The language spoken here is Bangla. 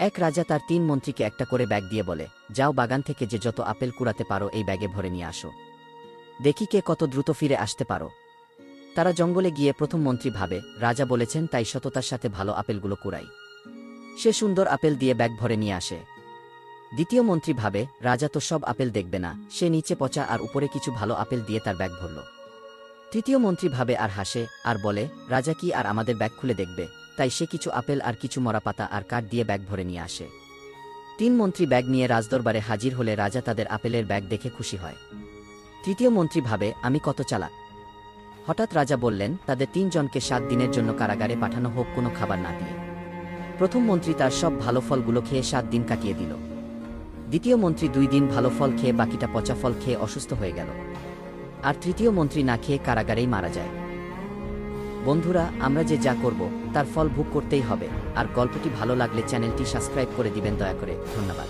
এক রাজা তার 3 মন্ত্রীকে একটা করে ব্যাগ দিয়ে বলে, যাও বাগান থেকে যে যত আপেল কুড়াতে পারো এই ব্যাগে ভরে নিয়ে আসো। দেখি কে কত দ্রুত ফিরে আসতে পারো। তারা জঙ্গলে গিয়ে প্রথম মন্ত্রী ভাবে, রাজা বলেছেন তাই সততার সাথে ভালো আপেলগুলো কুড়াই। সে সুন্দর আপেল দিয়ে ব্যাগ ভরে নিয়ে আসে। দ্বিতীয় মন্ত্রী ভাবে, রাজা তো সব আপেল দেখবে না, সে নিচে পচা আর উপরে কিছু ভালো আপেল দিয়ে তার ব্যাগ ভরল। তৃতীয় মন্ত্রী ভাবে আর হাসে, আর বলে, রাজা কি আর আমাদের ব্যাগ খুলে দেখবে, তাই সে কিছু আপেল আর কিছু মরা পাতা আর কাঠ দিয়ে ব্যাগ ভরে নিয়ে আসে। 3 মন্ত্রী ব্যাগ নিয়ে রাজদরবারে হাজির হলে রাজা তাদের আপেলের ব্যাগ দেখে খুশি হয়। তৃতীয় মন্ত্রী ভাবে, আমি কত চালাক। হঠাৎ রাজা বললেন, তাদের 3 জনকে 7 দিনের জন্য কারাগারে পাঠানো হোক কোনো খাবার না দিয়ে। প্রথম মন্ত্রী তার সব ভালো ফলগুলো খেয়ে 7 দিন কাটিয়ে দিল। দ্বিতীয় মন্ত্রী 2 দিন ভালো ফল খেয়ে বাকিটা পচা ফল খেয়ে অসুস্থ হয়ে গেল। আর তৃতীয় মন্ত্রী না খেয়ে কারাগারেই মারা যায়। বন্ধুরা, আমরা যে যা করব তার ফল ভোগ করতেই হবে। আর গল্পটি ভালো লাগলে চ্যানেলটি সাবস্ক্রাইব করে দিবেন দয়া করে। ধন্যবাদ।